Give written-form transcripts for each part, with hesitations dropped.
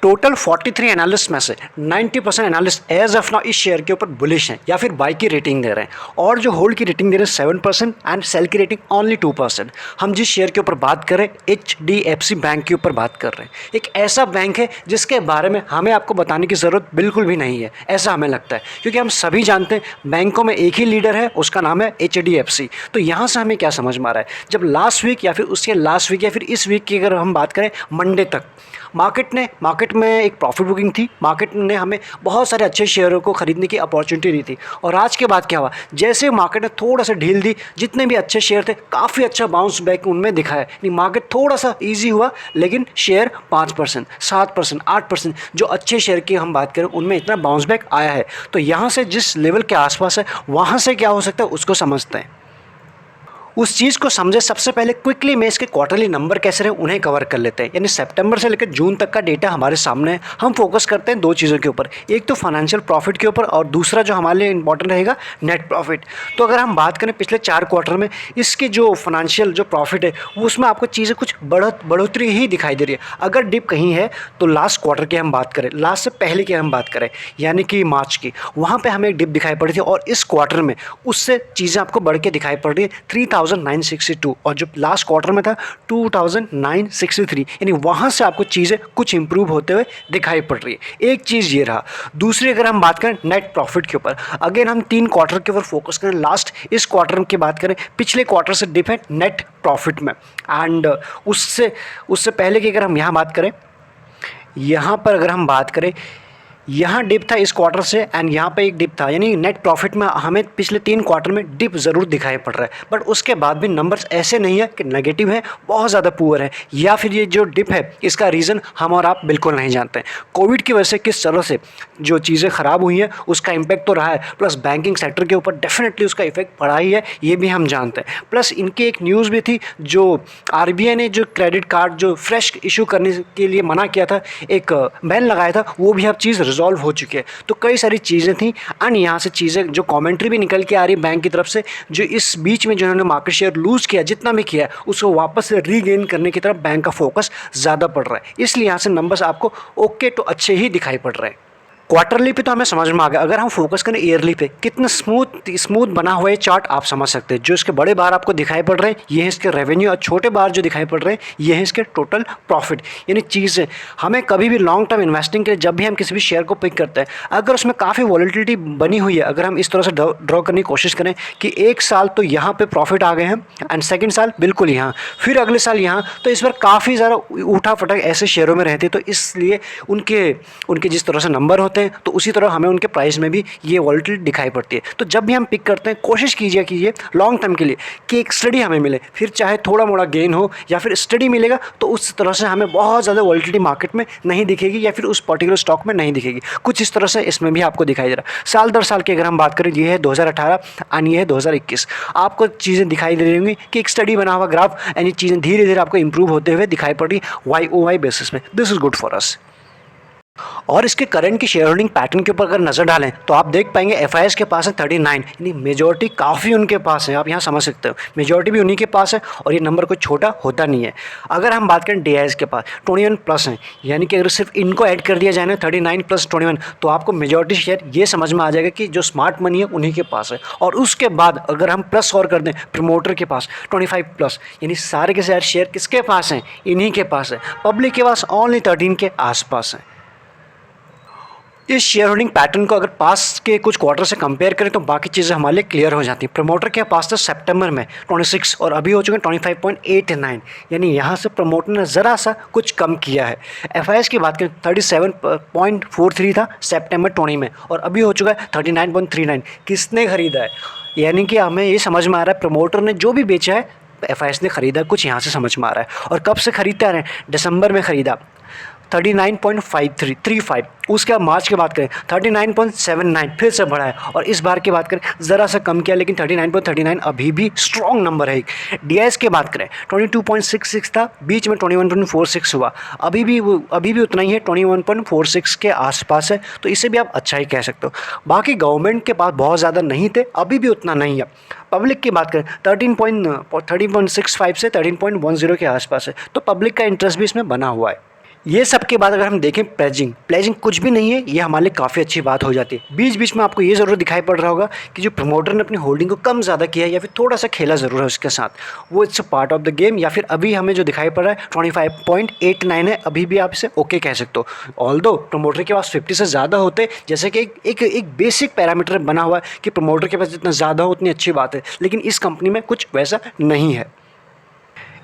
Total 43 analyst में से 90% analyst as of now इस शेयर के ऊपर बुलिश हैं या फिर बाई की रेटिंग दे रहे हैं, और जो होल्ड की रेटिंग दे रहे हैं 7% एंड सेल की रेटिंग ओनली 2%। हम जिस शेयर के ऊपर बात कर रहे हैं HDFC बैंक के ऊपर बात कर रहे हैं। एक ऐसा बैंक है जिसके बारे में हमें आपको बताने की ज़रूरत बिल्कुल भी नहीं है, ऐसा हमें लगता है, क्योंकि हम सभी जानते हैं बैंकों में एक ही लीडर है, उसका नाम है HDFC। तो यहाँ से हमें क्या समझ में आ रहा है, जब लास्ट वीक या फिर उसके लास्ट वीक या फिर इस वीक की अगर हम बात करें मंडे तक, मार्केट में एक प्रॉफिट बुकिंग थी, मार्केट ने हमें बहुत सारे अच्छे शेयरों को खरीदने की अपॉर्चुनिटी दी थी। और आज के बाद क्या हुआ, जैसे मार्केट ने थोड़ा सा ढील दी, जितने भी अच्छे शेयर थे काफ़ी अच्छा बाउंस बैक उनमें दिखाया। यानी मार्केट थोड़ा सा ईजी हुआ, लेकिन शेयर 5%, 7%, 8% जो अच्छे शेयर की हम बात करें उनमें इतना बाउंस बैक आया है। तो यहाँ से जिस लेवल के आसपास है वहाँ से क्या हो सकता है उसको समझते हैं। उस चीज़ को समझे सबसे पहले क्विकली मैं इसके क्वार्टरली नंबर कैसे रहे उन्हें कवर कर लेते हैं। यानी सितंबर से लेकर जून तक का डेटा हमारे सामने है। हम फोकस करते हैं दो चीज़ों के ऊपर, एक तो फाइनेंशियल प्रॉफिट के ऊपर और दूसरा जो हमारे लिए इंपॉर्टेंट रहेगा नेट प्रॉफिट। तो अगर हम बात करें पिछले 4 क्वार्टर में इसके जो फाइनेंशियल जो प्रॉफिट है उसमें आपको चीज़ें कुछ बढ़ोतरी ही दिखाई दे रही है। अगर डिप कहीं है तो लास्ट क्वार्टर की हम बात करें, लास्ट से पहले की हम बात करें यानी कि मार्च की, वहाँ पर हमें एक डिप दिखाई पड़ी थी, और इस क्वार्टर में उससे चीज़ें आपको बढ़ के दिखाई पड़ रही है 3962, और जो लास्ट क्वार्टर में था 2963। यानी वहाँ से आपको चीज़ें कुछ इंप्रूव होते हुए दिखाई पड़ रही है। एक चीज़ ये रहा। दूसरी अगर हम बात करें नेट प्रॉफिट के ऊपर, अगेन हम 3 क्वार्टर के ऊपर फोकस करें, लास्ट इस क्वार्टर की बात करें, पिछले क्वार्टर से डिप है नेट प्रॉफिट में, एंड उससे पहले की अगर हम यहाँ बात करें, यहाँ पर अगर हम बात करें, यहाँ डिप था इस क्वार्टर से एंड यहाँ पे एक डिप था। यानी नेट प्रॉफिट में हमें पिछले 3 क्वार्टर में डिप ज़रूर दिखाई पड़ रहा है, बट उसके बाद भी नंबर्स ऐसे नहीं है कि नेगेटिव है, बहुत ज़्यादा पुअर है, या फिर ये जो डिप है इसका रीज़न हम और आप बिल्कुल नहीं जानते हैं। कोविड की वजह से किस तरह से जो चीज़ें ख़राब हुई हैं उसका इम्पैक्ट तो रहा है, प्लस बैंकिंग सेक्टर के ऊपर डेफिनेटली उसका इफेक्ट पड़ा ही है, ये भी हम जानते हैं। प्लस इनकी एक न्यूज़ भी थी, जो RBI ने जो क्रेडिट कार्ड जो फ्रेश इशू करने के लिए मना किया था, एक बैन लगाया था, वो भी अब चीज़ रिजॉल्व हो चुकी है। तो कई सारी चीज़ें थी, एंड यहाँ से चीज़ें जो कमेंट्री भी निकल के आ रही बैंक की तरफ से, जो इस बीच में जिन्होंने मार्केट शेयर लूज़ किया जितना भी किया उसको वापस से रीगेन करने की तरफ बैंक का फोकस ज़्यादा पड़ रहा है। इसलिए यहाँ से नंबर्स आपको ओके तो अच्छे ही दिखाई पड़ रहे हैं। क्वार्टरली पे तो हमें समझ में आ गया। अगर हम फोकस करें ईयरली पे, कितना स्मूथ बना हुआ है चार्ट आप समझ सकते हैं। जो इसके बड़े बार आपको दिखाई पड़ रहे हैं ये है इसके रेवेन्यू, और छोटे बार जो दिखाई पड़ रहे हैं ये है इसके टोटल प्रॉफिट। यानी चीज़ें हमें कभी भी लॉन्ग टर्म इन्वेस्टिंग के लिए जब भी हम किसी भी शेयर को पिक करते हैं, अगर उसमें काफ़ी वॉलिटिलिटी बनी हुई है, अगर हम इस तरह से ड्रॉ करने की कोशिश करें कि एक साल तो यहाँ पर प्रॉफिट आ गए हैं एंड सेकेंड साल बिल्कुल यहाँ, फिर अगले साल यहाँ, तो इस बार काफ़ी ज़्यादा उठा फटक ऐसे शेयरों में रहती है। तो इसलिए उनके जिस तरह से नंबर होते हैं तो उसी तरह हमें उनके प्राइस में भी ये वॉलिटिलिटी दिखाई पड़ती है। तो जब भी हम पिक करते हैं कोशिश कीजिए लॉन्ग टर्म के लिए कि एक स्टडी हमें मिले, फिर चाहे थोड़ा मोड़ा गेन हो या फिर स्टडी मिलेगा, तो उस तरह से हमें बहुत ज़्यादा वॉलिटिलिटी मार्केट में नहीं दिखेगी या फिर उस पर्टिकुलर स्टॉक में नहीं दिखेगी। कुछ इस तरह से इसमें भी आपको दिखाई दे रहा है। साल दर साल की अगर हम बात करें, ये है 2018 एंड ये है 2021, आपको चीज़ें दिखाई दे रही होंगी कि एक स्टडी बना हुआ ग्राफ, यानी चीज़ें धीरे धीरे आपको इंप्रूव होते हुए दिखाई पड़ रही YOY बेसिस में। This is good for us. और इसके करंट की शेयर होल्डिंग पैटर्न के ऊपर अगर नज़र डालें तो आप देख पाएंगे FIS के पास है 39, यानी मेजॉरिटी काफ़ी उनके पास है। आप यहाँ समझ सकते हो मेजॉरिटी भी उन्हीं के पास है, और ये नंबर कोई छोटा होता नहीं है। अगर हम बात करें DIS के पास 21 प्लस है, यानी कि अगर सिर्फ इनको ऐड कर दिया जाए ना 39 + 21, तो आपको मेजॉरिटी शेयर ये समझ में आ जाएगा कि जो स्मार्ट मनी है उन्हीं के पास है। और उसके बाद अगर हम प्लस और कर दें प्रमोटर के पास 25+, यानी सारे के सारे शेयर किसके पास हैं, इन्हीं के पास है। पब्लिक के पास ओनली 13 के आसपास है। इस शेयर होल्डिंग पैटर्न को अगर पास के कुछ क्वार्टर से कंपेयर करें तो बाकी चीज़ें हमारे लिए क्लियर हो जाती हैं। प्रमोटर के पास था सितंबर में 26 और अभी हो चुके हैं 25.89, यानी यहाँ से प्रमोटर ने ज़रा सा कुछ कम किया है। FIS की बात करें 37.43 था सितंबर 20 में और अभी हो चुका है 39.39। किसने ख़रीदा है, यानी कि हमें ये समझ में आ रहा है प्रमोटर ने जो भी बेचा है FIS ने ख़रीदा, कुछ यहाँ से समझ में आ रहा है। और कब से ख़रीदते आ रहे हैं, दिसंबर में ख़रीदा 39.35, उसके बाद मार्च की बात करें 39.79, फिर से बढ़ा है, और इस बार की बात करें ज़रा सा कम किया, लेकिन 39.39 अभी भी स्ट्रॉन्ग नंबर है। DIS की बात करें 22.66 था, बीच में 21.46 हुआ, अभी भी उतना ही है, 21.46 के आसपास है, तो इसे भी आप अच्छा ही कह सकते हो। बाकी गवर्नमेंट के पास बहुत ज़्यादा नहीं थे, अभी भी उतना नहीं है। पब्लिक की बात करें 13.65 से 13.10 के आसपास है, तो पब्लिक का इंटरेस्ट भी इसमें बना हुआ है। ये सब के बाद अगर हम देखें प्लेजिंग कुछ भी नहीं है, ये हमारे लिए काफ़ी अच्छी बात हो जाती है। बीच बीच में आपको ये ज़रूर दिखाई पड़ रहा होगा कि जो प्रमोटर ने अपनी होल्डिंग को कम ज़्यादा किया है या फिर थोड़ा सा खेला ज़रूर है उसके साथ, वो it's a part of the game. या फिर अभी हमें जो दिखाई पड़ रहा है 25.89 है, अभी भी आप इसे ओके कह सकते हो। ऑल्दो प्रमोटर के पास 50 से ज़्यादा होते, जैसे कि एक बेसिक पैरामीटर बना हुआ है कि प्रमोटर के पास जितना ज़्यादा हो उतनी अच्छी बात है, लेकिन इस कंपनी में कुछ वैसा नहीं है।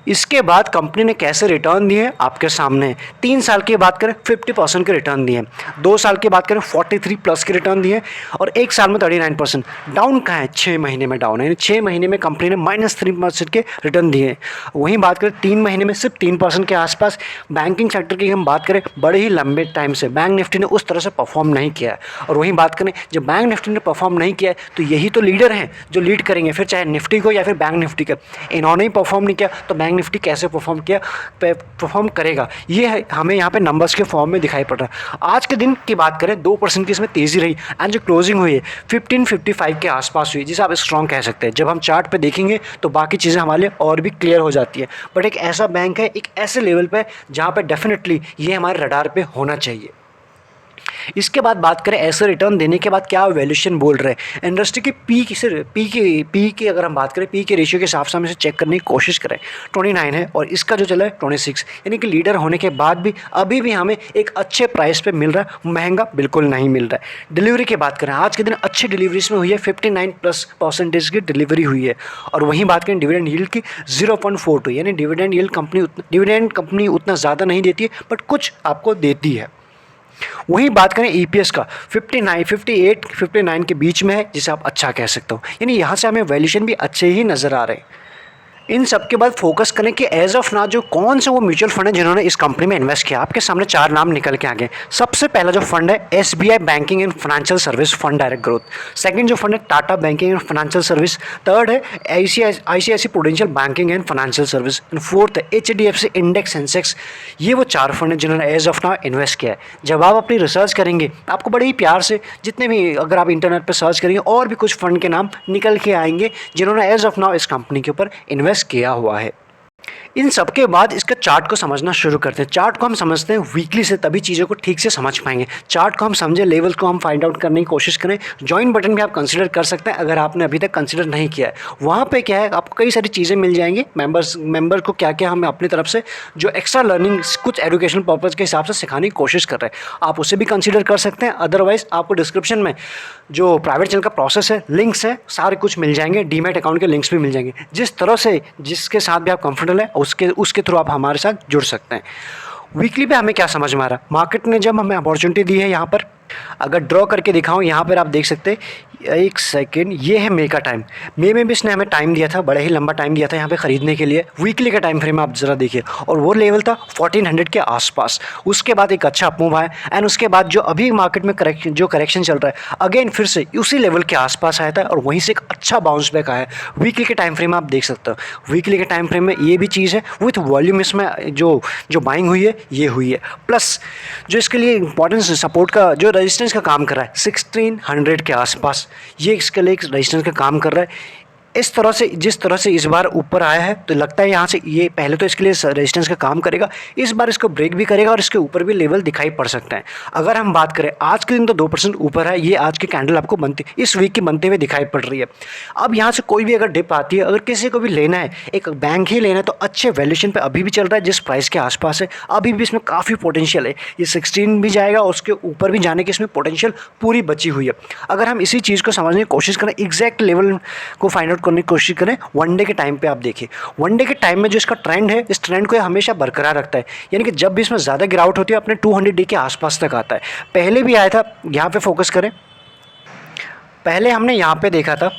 इसके बाद कंपनी ने कैसे रिटर्न दिए आपके सामने। 3 साल की बात करें 50% के रिटर्न दिए, 2 साल की बात करें 43+ के रिटर्न दिए, और 1 साल में 39%। डाउन कहाँ है? 6 महीने में डाउन है, यानी 6 महीने में कंपनी ने -3% के रिटर्न दिए। वहीं बात करें 3 महीने में सिर्फ 3% के आसपास। बैंकिंग सेक्टर की हम बात करें, बड़े ही लंबे टाइम से बैंक निफ्टी ने उस तरह से परफॉर्म नहीं किया है। और वहीं बात करें, जब बैंक निफ्टी ने परफॉर्म नहीं किया है तो यही तो लीडर हैं जो लीड करेंगे, फिर चाहे निफ्टी को या फिर बैंक निफ्टी का। इन्होंने ही परफॉर्म नहीं किया तो बैंक निफ्टी कैसे परफॉर्म करेगा? ये हमें यहाँ पे नंबर्स के फॉर्म में दिखाई पड़ रहा है। आज के दिन की बात करें 2% की इसमें तेज़ी रही, एंड जो क्लोजिंग हुई है 1555 के आसपास हुई, जिसे आप स्ट्रॉन्ग कह सकते हैं। जब हम चार्ट पे देखेंगे तो बाकी चीज़ें हमारे लिए और भी क्लियर हो जाती है। बट एक ऐसा बैंक है, एक ऐसे लेवल पे जहाँ पे डेफिनेटली ये हमारे रडार पे होना चाहिए। इसके बाद बात करें ऐसे रिटर्न देने के बाद क्या वैल्यूएशन बोल रहे हैं। इंडस्ट्री की पी की अगर हम बात करें, पी के रेशियो के हिसाब से हम इसे चेक करने की कोशिश करें, 29 है और इसका जो चला है 26, यानी कि लीडर होने के बाद भी अभी भी हमें एक अच्छे प्राइस पे मिल रहा है, महंगा बिल्कुल नहीं मिल रहा है। डिलीवरी की बात करें, आज के दिन अच्छी डिलीवरीज में हुई है, 59+% की डिलीवरी हुई है। और वहीं बात करें डिविडेंड यील्ड की 0.42, यानी डिविडेंड कंपनी उतना ज़्यादा नहीं देती है, बट कुछ आपको देती है। वहीं बात करें ईपीएस का, 58 के बीच में है, जिसे आप अच्छा कह सकते हो। यानी यहाँ से हमें वैल्यूएशन भी अच्छे ही नज़र आ रहे हैं। इन सब के बाद फोकस करें कि एज ऑफ नाउ जो कौन से वो म्यूचुअल फंड है जिन्होंने इस कंपनी में इन्वेस्ट किया। आपके सामने 4 नाम निकल के आ गए। सबसे पहला जो फंड है SBI banking and financial service fund direct growth. Second जो फंड है Tata banking and financial service. Third है ICICI prudential banking and financial service. And fourth है एचडीएफसी इंडेक्स सेंसेक्स। ये वो 4 फंड है जिन्होंने एज ऑफ नाउ इन्वेस्ट किया है। जब आप अपनी रिसर्च करेंगे आपको बड़े ही प्यार से, जितने भी अगर आप इंटरनेट पर सर्च करेंगे, और भी कुछ फंड के नाम निकल के आएंगे जिन्होंने एज ऑफ नाउ इस कंपनी के ऊपर इन्वेस्ट किया हुआ है। इन सब के बाद इसका चार्ट को समझना शुरू करते हैं। चार्ट को हम समझते हैं वीकली से, तभी चीज़ों को ठीक से समझ पाएंगे। चार्ट को हम समझें, लेवल को हम फाइंड आउट करने की कोशिश करें। ज्वाइन बटन भी आप कंसीडर कर सकते हैं अगर आपने अभी तक कंसीडर नहीं किया है। वहाँ पे क्या है, आपको कई सारी चीज़ें मिल जाएंगी। मेंबर को क्या क्या हमें अपनी तरफ से जो एक्स्ट्रा लर्निंग कुछ एजुकेशनल पर्पज़ के हिसाब से सिखाने की कोशिश कर रहे हैं, आप उसे भी कंसिडर कर सकते हैं। अदरवाइज़ आपको डिस्क्रिप्शन में जो प्राइवेट चैनल का प्रोसेस है, लिंक्स है, सारे कुछ मिल जाएंगे। डीमैट अकाउंट के लिंक्स भी मिल जाएंगे। जिस तरह से जिसके साथ भी आप कंफर्टेबल है उसके थ्रू आप हमारे साथ जुड़ सकते हैं। वीकली पे हमें क्या समझ में आ रहा है, मार्केट ने जब हमें अपॉर्चुनिटी दी है, यहाँ पर अगर ड्रॉ करके दिखाऊं, यहाँ पर आप देख सकते हैं, एक सेकेंड, ये है मई का टाइम। मई में भी इसने हमें टाइम दिया था, बड़ा ही लंबा टाइम दिया था यहाँ पे ख़रीदने के लिए। वीकली का टाइम फ्रेम आप ज़रा देखिए, और वो लेवल था 1400 के आसपास। उसके बाद एक अच्छा अपमूव आया, एंड उसके बाद जो अभी मार्केट में करेक्शन चल रहा है, अगेन फिर से उसी लेवल के आसपास आया था, और वहीं से एक अच्छा बाउंस बैक आया। वीकली के टाइम फ्रेम आप देख सकते हो। वीकली के टाइम फ्रेम में ये भी चीज़ है, विथ वॉल्यूम इसमें जो बाइंग हुई है ये हुई है। प्लस जो इसके लिए इंपॉर्टेंस सपोर्ट का जो रेजिस्टेंस का काम कर रहा है 1600 के आसपास, ये इसके लिए एक रेजिस्टेंस का काम कर रहा है। इस तरह से जिस तरह से इस बार ऊपर आया है, तो लगता है यहाँ से ये पहले तो इसके लिए रेजिस्टेंस का काम करेगा, इस बार इसको ब्रेक भी करेगा और इसके ऊपर भी लेवल दिखाई पड़ सकता है। अगर हम बात करें आज के दिन तो 2% ऊपर है, ये आज की कैंडल आपको इस वीक की बनते हुए दिखाई पड़ रही है। अब यहाँ से कोई भी अगर डिप आती है, अगर किसी को भी लेना है, एक बैंक ही लेना है, तो अच्छे वैल्यूएशन पे अभी भी चल रहा है जिस प्राइस के आसपास है। अभी भी इसमें काफ़ी पोटेंशियल है, ये 16 भी जाएगा और उसके ऊपर भी जाने की इसमें पोटेंशियल पूरी बची हुई है। अगर हम इसी चीज़ को समझने की कोशिश करें, एग्जैक्ट लेवल को फाइंड आउट करने की कोशिश करें, वन डे के टाइम पे आप देखिए, वन डे के टाइम में जो इसका ट्रेंड है, इस ट्रेंड को हमेशा बरकरार रखता है। यानी कि जब भी इसमें ज़्यादा गिरावट होती है अपने 200 डे के आसपास तक आता है। पहले भी आया था, यहाँ पे फोकस करें, पहले हमने यहाँ पे देखा था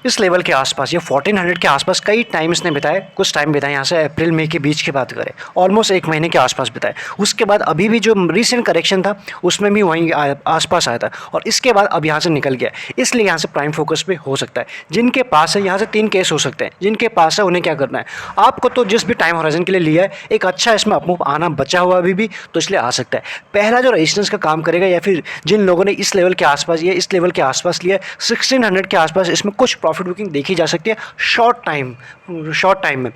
इस लेवल के आसपास, ये 1400 के आसपास कई टाइम इसने बिताए, कुछ टाइम बिताए यहाँ से अप्रैल मई के बीच की बात करें, ऑलमोस्ट 1 महीने के आसपास बिताए। उसके बाद अभी भी जो रिसेंट करेक्शन था उसमें भी वहीं आसपास आया था, और इसके बाद अब यहाँ से निकल गया। इसलिए यहाँ से प्राइम फोकस पे हो सकता है। जिनके पास है, यहाँ से 3 केस हो सकते हैं। जिनके पास है उन्हें क्या करना है, आपको तो जिस भी टाइम होराइजन के लिए लिया है, एक अच्छा इसमें अपमूव आना बचा हुआ अभी भी, तो इसलिए आ सकता है। पहला जो रेजिस्टेंस का काम करेगा, या फिर जिन लोगों ने इस लेवल के आसपास या इस लेवल के आसपास लिया 1600 के आसपास, इसमें कुछ प्रॉफिट बुकिंग देखी जा सकती है शॉर्ट टाइम में।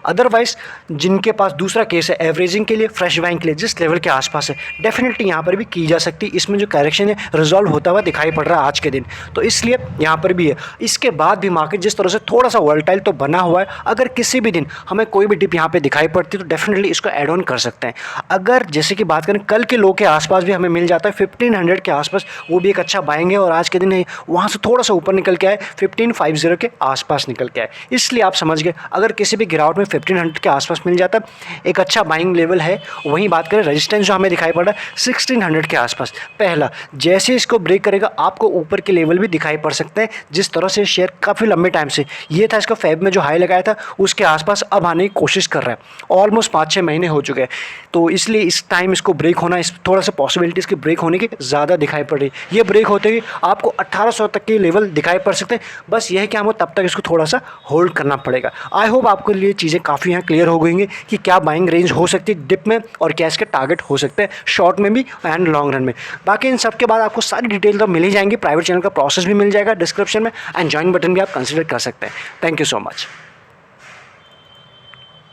अदरवाइज जिनके पास दूसरा केस है एवरेजिंग के लिए, फ्रेश बाइंग के लिए जिस लेवल के आसपास है, डेफिनेटली यहाँ पर भी की जा सकती है। इसमें जो करेक्शन है रिजॉल्व होता हुआ दिखाई पड़ रहा है आज के दिन, तो इसलिए यहाँ पर भी है। इसके बाद भी मार्केट जिस तरह से थोड़ा सा वोलेटाइल तो बना हुआ है, अगर किसी भी दिन हमें कोई भी डिप यहाँ पे दिखाई पड़ती है तो डेफिनेटली इसको ऐड ऑन कर सकते हैं। अगर जैसे कि बात करें कल के लो के आसपास भी हमें मिल जाता है 1500 के आसपास, वो भी एक अच्छा बाइंग है। और आज के दिन है वहाँ से थोड़ा सा ऊपर निकल के आए 1550 के आसपास निकल के आए, इसलिए आप समझ गए अगर किसी भी गिरावट में 1500 के आसपास मिल जाता एक अच्छा बाइंग लेवल है। वहीं बात करें रेजिस्टेंस जो हमें दिखाई पड़ रहा है 1600 के आसपास, पहला जैसे इसको ब्रेक करेगा आपको ऊपर के लेवल भी दिखाई पड़ सकते हैं। जिस तरह से शेयर काफ़ी लंबे टाइम से ये था, इसका फेब में जो हाई लगाया था उसके आसपास अब आने की कोशिश कर रहा है, ऑलमोस्ट 5-6 महीने हो चुके हैं। तो इसलिए इस टाइम इसको ब्रेक होना, इस थोड़ा सा पॉसिबिलिटी इसके ब्रेक होने की ज़्यादा दिखाई पड़ रही है। ये ब्रेक होते ही आपको 1800 तक के लेवल दिखाई पड़ सकते हैं। बस यह है कि हमको तब तक इसको थोड़ा सा होल्ड करना पड़ेगा। आई होप आपके लिए चीज़ें काफ़ी यहाँ क्लियर हो गई हैं कि क्या बाइंग रेंज हो सकती है डिप में और क्या इसके टारगेट हो सकते हैं शॉर्ट में भी एंड लॉन्ग रन में। बाकी इन सब के बाद आपको सारी डिटेल तो मिल ही जाएंगी, प्राइवेट चैनल का प्रोसेस भी मिल जाएगा डिस्क्रिप्शन में, एंड ज्वाइन बटन भी आप कंसिडर कर सकते हैं। Thank you so much.